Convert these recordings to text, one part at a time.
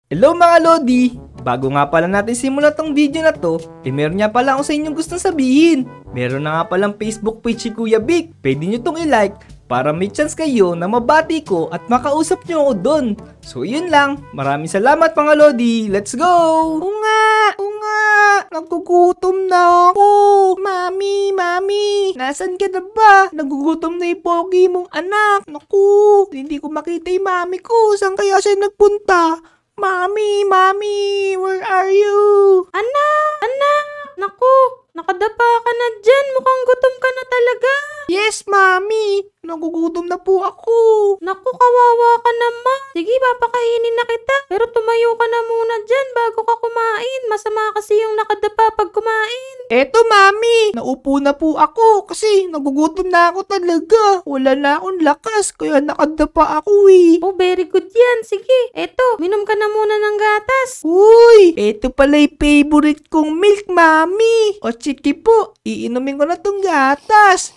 Hello mga Lodi! Bago nga pala natin simulan tong video na to, meron nga pala ako sa inyong gustong sabihin. Meron na nga palang Facebook page si Kuya Vic. Pwede nyo tong i-like para may chance kayo na mabati ko at makausap nyo ako dun. So yun lang, maraming salamat mga Lodi. Let's go! Oo nga! Nagugutom na ako! Mami! Nasaan ka na ba? Nagugutom na yung pogi mong anak. Naku! Hindi ko makita yung mami ko. Saan kaya siya nagpunta? Mami! Where are you? Anak! Naku, nakadapa ka na dyan. Mukhang gutom ka na talaga. Yes, Mami! Nagugutom na po ako. Naku, kawawa ka naman. Sige, papakainin na kita. Pero tumayo ka na muna dyan bago ka kumain. Masama kasi yung nakadapa pag kumain. Eto, Mami! Naupo na po ako kasi nagugutom na ako talaga. Wala na akong lakas kaya nakadapa ako eh. Oh, very good yan. Sige, eto, minom ka na muna ng gatas. Uy! Eto pala yung favorite kong milk, Mami. O chiki po, iinumin ko na tong gatas.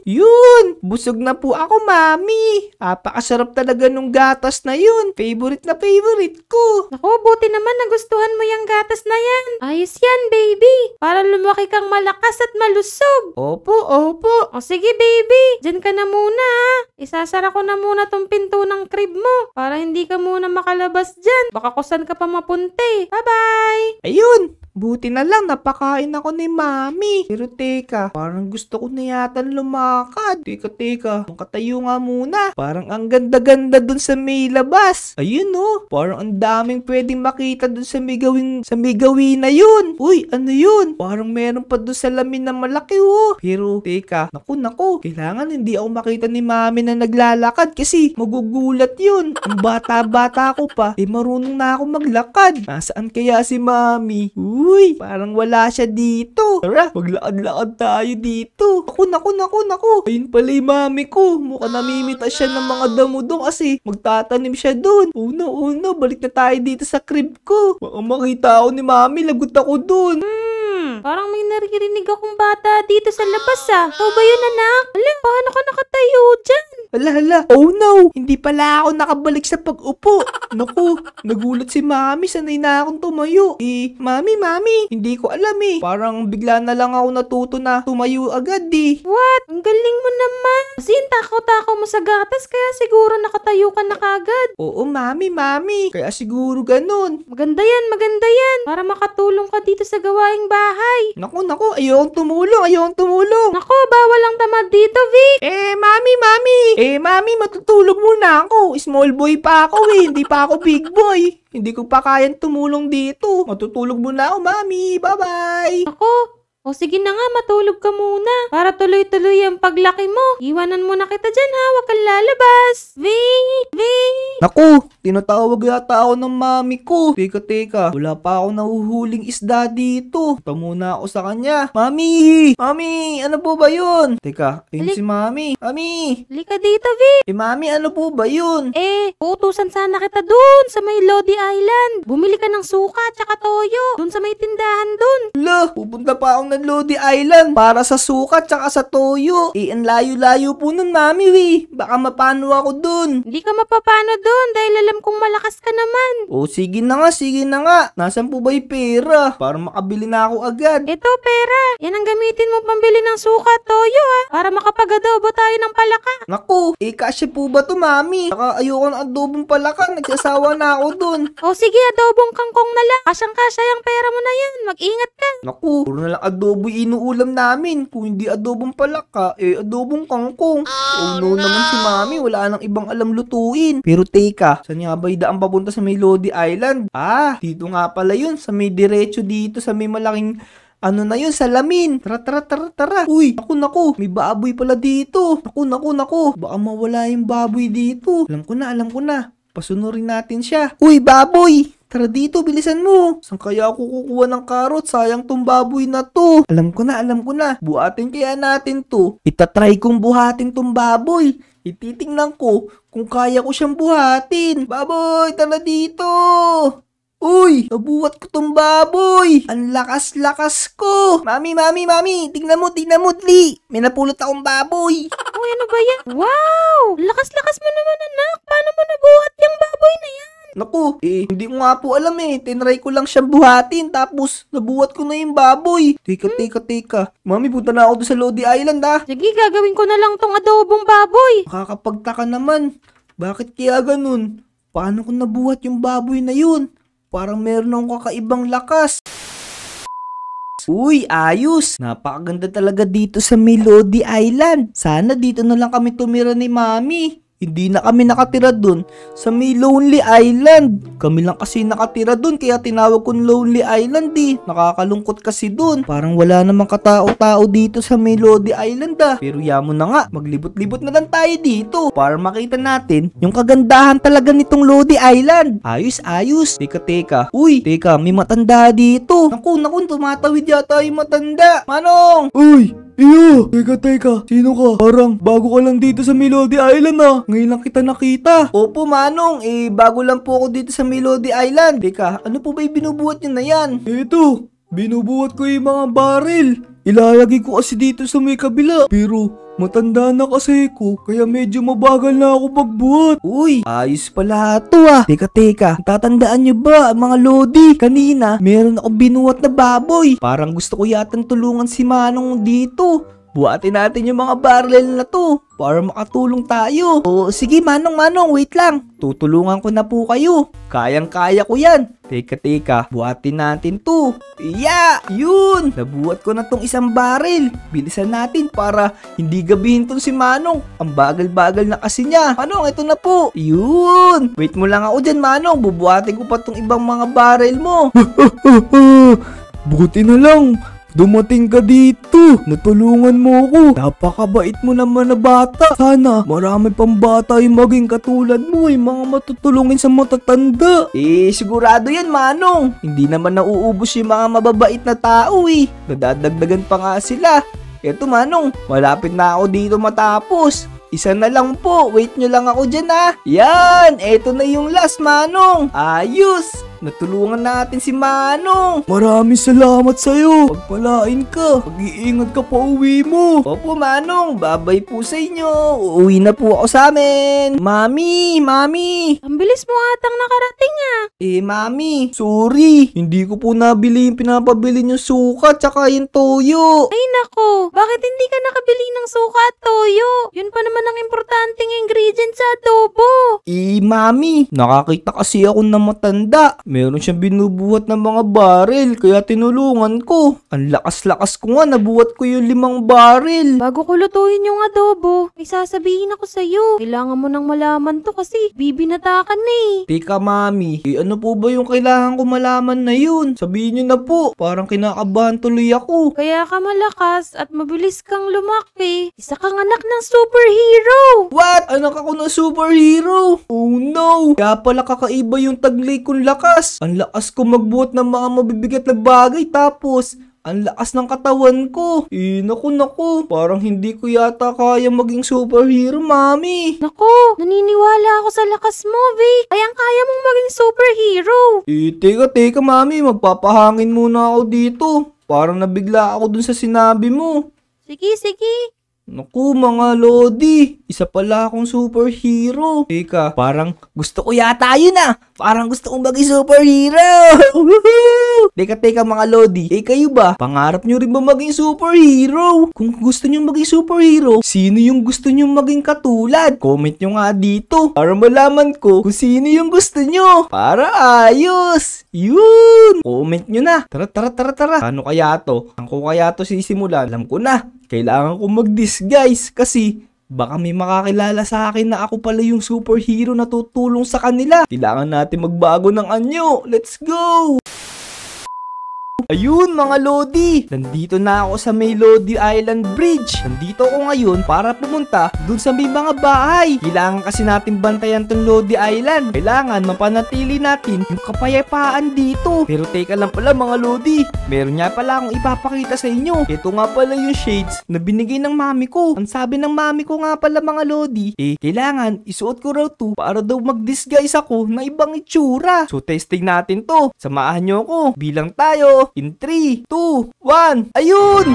Yun! Busog na po ako, Mami. Apakasarap talaga nung gatas na yun. Favorite na favorite ko. Naku, buti naman nagustuhan mo yung gatas na yan. Ayos yan, baby. Para lumaki kang malakas at malusog. Opo. O sige, baby. Diyan ka na muna, ha. Isasara ko na muna tong pinto ng crib mo para hindi ka muna makalabas dyan. Baka kusan ka pa mapunti. Bye-bye! Ayun! Buti na lang napakain ako ni Mami. Pero teka, parang gusto ko na yata lumakad. Teka. Makatayo nga muna. Parang ang ganda-ganda dun sa may labas. Ayun oh, parang ang daming pwedeng makita dun sa may gawin na yun. Uy, ano yun? Parang meron pa dun sa lamin na malaki oh. Pero teka, naku. Kailangan hindi ako makita ni Mami na naglalakad kasi magugulat yun. Ang bata-bata ko pa, marunong na ako maglakad. Nasaan kaya si Mami? Uy, parang wala siya dito. Tara, maglakad-lakad tayo dito. Naku. Ayun pala yung Mami ko. Mukhang namimita siya ng mga damo doon kasi magtatanim siya doon. Una, balik na tayo dito sa crib ko. Baka makita ako ni Mami, lagot ako doon. Parang may naririnig akong bata dito sa labas, ah. Ikaw ba yun, anak? Alam, paano ka nakatayo dyan? Hala. Oh no! Hindi pala ako nakabalik sa pag-upo. Naku, nagulat si Mami. Sanay na akong tumayo. Mami, hindi ko alam eh. Parang bigla na lang ako natuto na tumayo agad eh. What? Ang galing mo naman. Kasi takaw-takaw mo sa gatas kaya siguro nakatayo ka na kagad. Oo, Mami. Kaya siguro ganun. Maganda yan. Para makatulong ka dito sa gawaing bahay. Naku, ayokong tumulong. Nako, bawal ang tamad dito, Vic. Mami, matutulog muna ako. Small boy pa ako eh. Hindi pa ako big boy. Hindi ko pa kayang tumulong dito. Matutulog muna ako, Mami. Bye-bye. Ako. O sige na nga, matulog ka muna. Para tuloy-tuloy ang paglaki mo. Iwanan mo na kita dyan, ha. Huwag kang lalabas. Vic. Naku, tinatawag yata ako ng Mami ko. Teka. Wala pa ako nahuhuling isda dito. Punta muna ako sa kanya. Mami, ano po ba yun? Teka, ayun si Mami. Mami. Halika dito, Vic. Mami, ano po ba yun? Uutusan sana kita dun sa may Lodi Island. Bumili ka ng suka at saka toyo. Dun sa may tindahan dun. Pupunta pa ako ng Lodi Island para sa suka tsaka sa toyo. Ang layo-layo po nun, Mami, Baka mapano ako dun. Hindi ka mapapano dun dahil alam kong malakas ka naman. O, sige na nga. Nasaan po ba yung pera? Para makabili na ako agad. Ito, pera. Yan ang gamitin mo pambili ng suka at toyo, ha. Para makapag-adobo tayo ng palaka. Naku, kasya po ba to, Mami? Saka ayoko ng adobong palaka. Nagsasawa na ako dun. O sige, adobong kangkong na lang. Kasyang-kasya yung pera mo na yan. Mag-ingat ka. Naku, puro na lang adobo inuulam namin. Kung hindi adobong palaka, adobong kangkong. Oh no naman si Mami, wala nang ibang alam lutuin. Pero teka, saan nga ba daan papunta sa may Lodi Island? Dito nga pala yun, sa may diretso dito, sa may malaking ano na yun, salamin. Tara. Uy, naku, may baboy pala dito. Naku. Baka mawala yung baboy dito. Alam ko na. Pasunurin natin siya. Uy, baboy! Tara dito, bilisan mo. Saan kaya ako kukuha ng karot? Sayang tong baboy na to. Alam ko na. Buhatin kaya natin to. Itatry kong buhatin tong baboy. Ititingnan ko kung kaya ko siyang buhatin. Baboy, tara dito. Uy, nabuhat ko tong baboy. Ang lakas-lakas ko. Mami. Tingnan mo, Dli. May napulot akong baboy. Uy, ano ba yan? Wow! Lakas-lakas mo naman, anak. Paano mo nabuhat yung baboy na yan? Naku, hindi ko nga po alam Tinry ko lang siyang buhatin tapos nabuhat ko na yung baboy. Teka. Mami, punta na ako doon sa Lodi Island Sige, gagawin ko na lang tong adobong baboy. Makakapagtaka naman. Bakit kaya ganun? Paano ko nabuhat yung baboy na yun? Parang meron akong kakaibang lakas. Uy, ayos! Napakaganda talaga dito sa Lodi Island. Sana dito na lang kami tumira ni Mami. Hindi na kami nakatira dun sa Lonely Island. Kami lang kasi nakatira dun kaya tinawag kong Lonely Island Nakakalungkot kasi dun. Parang wala namang katao-tao dito sa Lodi Island Pero yamo na nga, maglibot-libot na lang tayo dito para makita natin yung kagandahan talaga nitong Lodi Island. Ayos. Teka. Uy, may matanda dito. Naku, tumatawid yata yung matanda. Manong! Uy! Iyo! Teka, sino ka? Parang bago ka lang dito sa Lodi Island Ngayon lang kita nakita. Opo, Manong. Bago lang po ako dito sa Lodi Island. Teka, ano po ba yung binubuhat nyo na yan? Ito, binubuhat ko yung mga baril. Ilalagay ko kasi dito sa may kabila. Pero matanda na kasi ko, kaya medyo mabagal na ako magbuhat. Uy, ayos pala ito Teka, tatandaan nyo ba mga Lodi? Kanina, meron ako binuhat na baboy. Parang gusto ko yatang tulungan si Manong dito. Buhatin natin yung mga barrel na to para makatulong tayo. O sige Manong, wait lang. Tutulungan ko na po kayo. Kayang-kaya ko yan. Teka, buhatin natin to. Yun! Nabuhat ko na tong isang barrel. Bilisan natin para hindi gabihin tong si Manong. Ang bagal-bagal na kasi niya. Manong, ito na po. Yun! Wait mo lang ako dyan, Manong. Bubuhatin ko pa tong ibang mga barrel mo. Buti na lang. Dumating ka dito, natulungan mo ako. Napakabait mo naman na bata. Sana marami pang bata yung maging katulad mo, yung mga matutulungin sa matatanda. Sigurado yan, Manong. Hindi naman nauubos yung mga mababait na tao Nadadagdagan pa nga sila. Eto, Manong, malapit na ako dito matapos. Isa na lang po, wait nyo lang ako dyan Yan, eto na yung last, Manong. Ayos! Natulungan natin si Manong. Maraming salamat sa'yo. Pagpalain ka. Mag-iingat ka pa uwi mo. Opo, Manong. Babay po sa inyo. Uuwi na po ako sa amin. Mami. Ang bilis mo atang nakarating Mami. Sorry. Hindi ko po nabili yung pinapabili yung suka tsaka yung toyo. Ay nako, bakit hindi ka nakabili ng suka at toyo? Yun pa naman ang importanteng ingredient sa adobo. Mami. Nakakita kasi ako na matanda. Meron siyang binubuhat ng mga baril, kaya tinulungan ko. Ang lakas-lakas ko nga, nabuhat ko yung 5 baril. Bago ko lutuin yung adobo, may sasabihin ako sa'yo. Kailangan mo nang malaman to kasi bibinatakan Teka, Mami, ano po ba yung kailangan ko malaman na yun? Sabihin niyo na po, parang kinakabahan tuloy ako. Kaya ka malakas at mabilis kang lumaki. Isa kang anak ng superhero. What? Anak ako ng superhero? Oh no! Kaya pala kakaiba yung taglay kong lakas. Ang lakas ko magbuhat ng mga mabibigat na bagay tapos ang lakas ng katawan ko. Naku. Parang hindi ko yata kaya maging superhero, Mami. Naku, naniniwala ako sa lakas mo, Vic. Kayang-kaya mong maging superhero. Teka, Mami. Magpapahangin muna ako dito. Parang nabigla ako dun sa sinabi mo. Sige. Naku, mga Lodi. Isa pala akong superhero. Teka, parang gusto ko yata yun Parang gusto kong maging superhero. Teka mga Lodi. Kayo ba? Pangarap nyo rin ba maging superhero? Kung gusto nyo maging superhero, sino yung gusto nyo maging katulad? Comment nyo nga dito para malaman ko kung sino yung gusto nyo. Para ayos. Yun. Comment nyo na. Tara. Ano kaya to? Ang ko kaya to sisimulan? Alam ko na. Kailangan ko mag-disguise kasi baka may makakilala sa akin na ako pala yung superhero na tutulong sa kanila. Kailangan natin magbago ng anyo. Let's go! Ayun mga Lodi, nandito na ako sa may Lodi Island Bridge. Nandito ako ngayon para pumunta dun sa may mga bahay. Kailangan kasi natin bantayan tong Lodi Island. Kailangan mapanatili natin yung kapayapaan dito. Pero teka lang pala mga Lodi, meron nga pala akong ipapakita sa inyo. Ito nga pala yung shades na binigay ng mami ko. Ang sabi ng mami ko nga pala mga Lodi, kailangan isuot ko raw to para daw mag-disguise ako na ibang itsura. So testing natin to. Samahan nyo ako. Bilang tayo. In 3, 2, 1, ayun!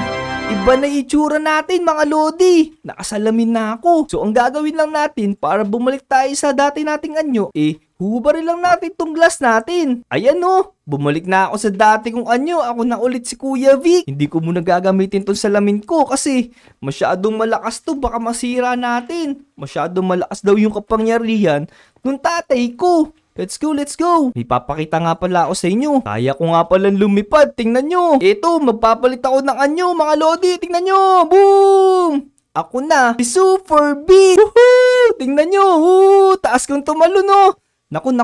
Iba na itsura natin mga Lodi. Nakasalamin na ako. So ang gagawin lang natin para bumalik tayo sa dati nating anyo, Huhubarin lang natin tong glass natin. Ayan oh, bumalik na ako sa dati kong anyo. Ako na ulit si Kuya Vic. Hindi ko muna gagamitin tong salamin ko kasi masyadong malakas to. Baka masira natin. Masyadong malakas daw yung kapangyarihan nung tatay ko. Let's go, let's go. May papakita nga pala ako sa inyo. Kaya ko nga pala lumipad. Tingnan nyo. Eto, magpapalit ako ng anyo mga lodi. Tingnan nyo. Boom! Ako na, si Super Big! Woohoo! Tingnan nyo! Taas kong tumalo, no? Naku.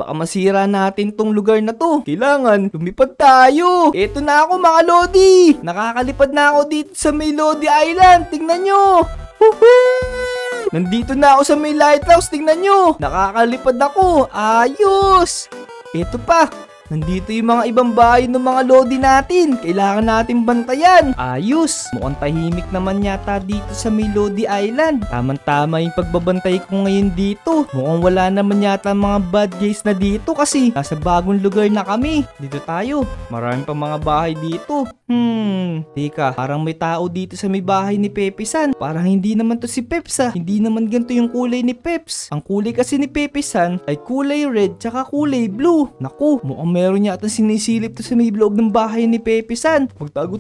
Baka masira natin tong lugar na to. Kailangan, lumipad tayo. Eto na ako, mga Lodi. Nakakalipad na ako dito sa may Lodi Island. Tingnan nyo! Woohoo! Nandito na ako sa may lighthouse. Tingnan nyo! Nakakalipad ako. Ayos! Eto pa. Nandito yung mga ibang bahay ng mga lodi natin. Kailangan natin bantayan. Ayos. Mukhang tahimik naman yata dito sa may Lodi Island. Tamang-tama yung pagbabantay ko ngayon dito. Mukhang wala naman yata mga bad guys na dito kasi nasa bagong lugar na kami. Dito tayo. Marami pa mga bahay dito. Teka, parang may tao dito sa may bahay ni Pepe-san. Parang hindi naman to si Peps ah. Hindi naman ganito yung kulay ni Peps. Ang kulay kasi ni Pepe-san ay kulay red tsaka kulay blue. Naku, mukhang meron yata sinisilip to sa may loob ng bahay ni Pepe-san. Magtago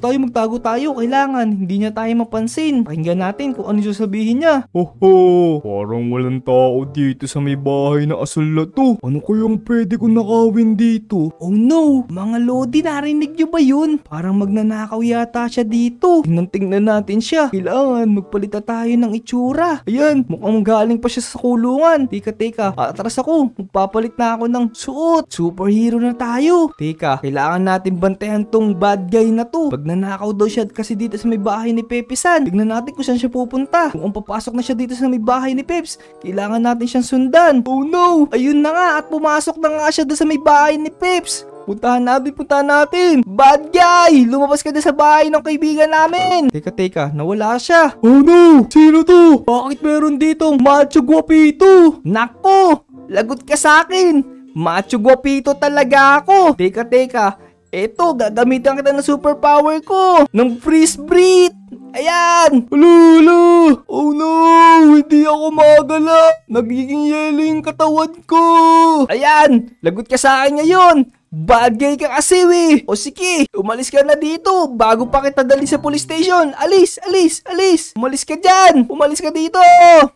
tayo. Kailangan, hindi niya tayo mapansin. Pakinggan natin kung ano sasabihin niya. Hoho, parang walang tao dito sa may bahay na asul na to. Ano kayang pwede kong nakawin dito? Oh no, mga lodi, narinig niyo ba yun? Parang magnanakaw yata siya dito. Tingnan natin siya. Kailangan magpalita tayo ng itsura. Ayan, mukhang galing pa siya sa kulungan. Teka, atras ako. Magpapalit na ako ng suot. Superhero na tayo. Teka, kailangan natin bantayan tong bad guy na to. Pag nanakaw daw siya kasi dito sa may bahay ni Pepe-san. Tignan natin kung saan siya pupunta. Kung papasok na siya dito sa may bahay ni Peps, kailangan natin siyang sundan. Oh no! Ayun na nga at pumasok na nga siya doon sa may bahay ni Peps. Puntahan natin. Bad guy! Lumabas ka na sa bahay ng kaibigan namin. Teka, nawala siya. Oh no! Sino to? Bakit meron ditong macho guapito? Nako! Lagot ka sa akin. Macho guapito talaga ako. Teka. Eto, gagamitan kita ng superpower ko. Ng freeze breath. Ayan! Lulu! Oh no! Hindi ako magala. Nagiging yelo yung katawan ko. Ayan! Lagot ka sa akin ngayon. Bad guy ka kasi O sige, umalis ka na dito bago pa kita dali sa police station. Alis! Umalis ka dyan! Umalis ka dito!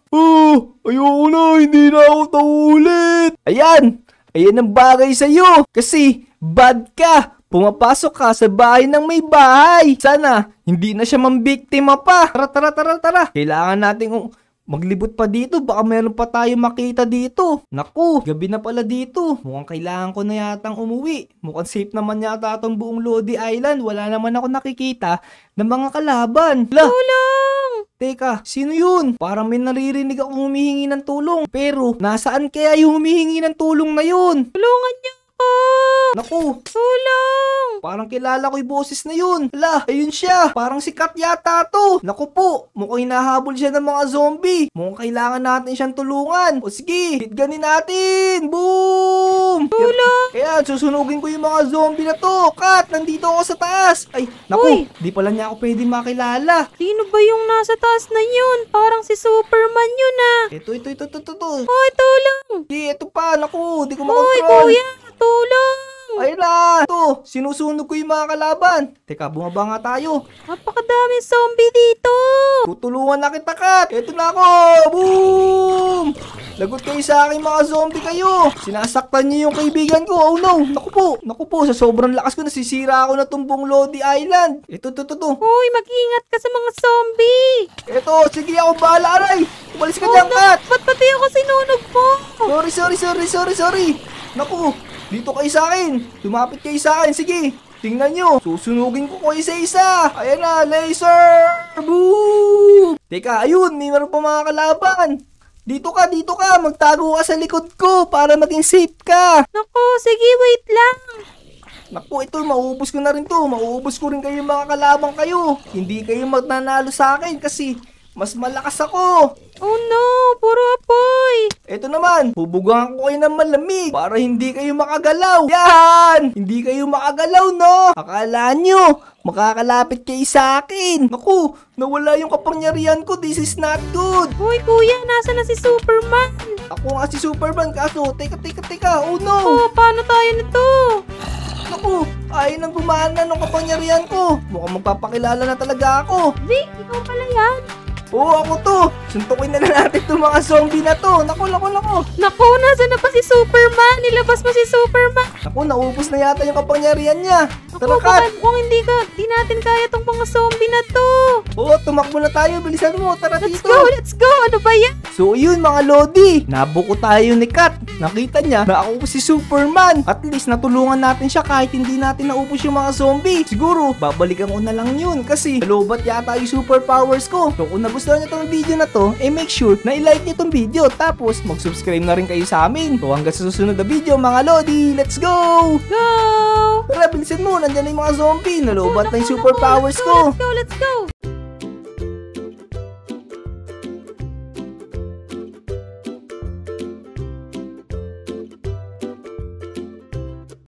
Oh! Ayoko na! Hindi na ako taulit! Ayan ang bagay sa'yo kasi bad ka! Pumapasok ka sa bahay ng may bahay. Sana hindi na siya mambiktima pa. Tara. Kailangan natin maglibot pa dito. Baka meron pa tayo makita dito. Naku, gabi na pala dito. Mukhang kailangan ko na yatang umuwi. Mukhang safe naman yata itong buong Lodi Island. Wala naman ako nakikita ng mga kalaban. Tulong! Teka, sino yun? Parang may naririnig akong humihingi ng tulong. Pero, nasaan kaya yung humihingi ng tulong na yun? Tulungan niyo ako! Naku! Tulong! Parang kilala ko yung boses na yun. Hala, ayun siya. Parang sikat yata to. Naku po, mukhang hinahabol siya ng mga zombie. Mukhang kailangan natin siyang tulungan. O sige, hitganin natin. Boom! Tulong! Kaya, susunugin ko yung mga zombie na to. Kat, nandito ako sa taas. Ay, naku, di pala niya ako pwede makilala. Sino ba yung nasa taas na yun? Parang si Superman yun ah. Ito. Hoy, tulong! Ito pa, naku, di ko Hoy, makontrol. kuya! Tulong! Ayun na! Ito, sinusunog ko yung mga kalaban. Teka, bumaba nga tayo. Napakadaming zombie dito! Tutulungan na kita, Kat. Ito na ako! Boom! Lagot kayo sa akin mga zombie kayo. Sinasaktan niyo yung kaibigan ko. Oh no! Naku po, sa sobrang lakas ko nasisira ako na tumbong Lodi Island. Ito. Hoy, mag-ingat ka sa mga zombie! Ito, sige ako bahala, aray. Umalis ka dyan, Kat. Ba't pati ako sinunog mo? Sorry. Naku, dito kayo sa akin. Lumapit kayo sa akin. Sige, tingnan nyo. Susunugin ko kayo isa-isa. Ayan na, laser. Boom! Teka, ayun, may meron pa mga kalaban. Dito ka. Magtago ka sa likod ko para maging safe ka. Naku, sige, wait lang. Naku, ito, mauubos ko na rin to. Mauubos ko rin kayo mga kalaban kayo. Hindi kayo magnanalo sa akin kasi mas malakas ako. Oh no, puro apoy. Eto naman, bubugang ko kayo ng malamig para hindi kayo makagalaw. Yan! Hindi kayo makagalaw, no? Akala nyo, makakalapit kayo sa akin. Naku, nawala yung kapangyarihan ko. This is not good. Hoy kuya, nasa na si Superman? Ako nga si Superman, kaso, teka. Oh no! Oh, paano tayo nito? Naku, ayaw nang gumana ng kapangyarihan ko. Mukhang magpapakilala na talaga ako. Vic, ikaw pala yan. Oo, ako to. Suntukin na natin itong mga zombie na to. Naku. Naku, nasa na pa si Superman? Nilabas mo si Superman. Naku, naubos na yata yung kapangyarihan niya. Tara, Naku, Kat. kung di natin kaya tong mga zombie na to. Oo, tumakbo na tayo. Bilisan mo. Tara Let's dito. go. Ano ba yan? So yun mga Lodi, nabuko tayo ni Kat. Nakita niya na ako si Superman. At least natulungan natin siya kahit hindi natin naubos yung mga zombie. Siguro, babalikan ko na lang yun kasi nalobat yata yung superpowers ko. So kung nagustuhan niyo tong video na to, make sure na i-like niyo tong video. Tapos mag-subscribe na rin kayo sa amin. So hanggang sa susunod na video mga Lodi, let's go! Go! Tara, bilisan mo, nandyan na yung mga zombie. Nalobat na yung superpowers ko. Let's go.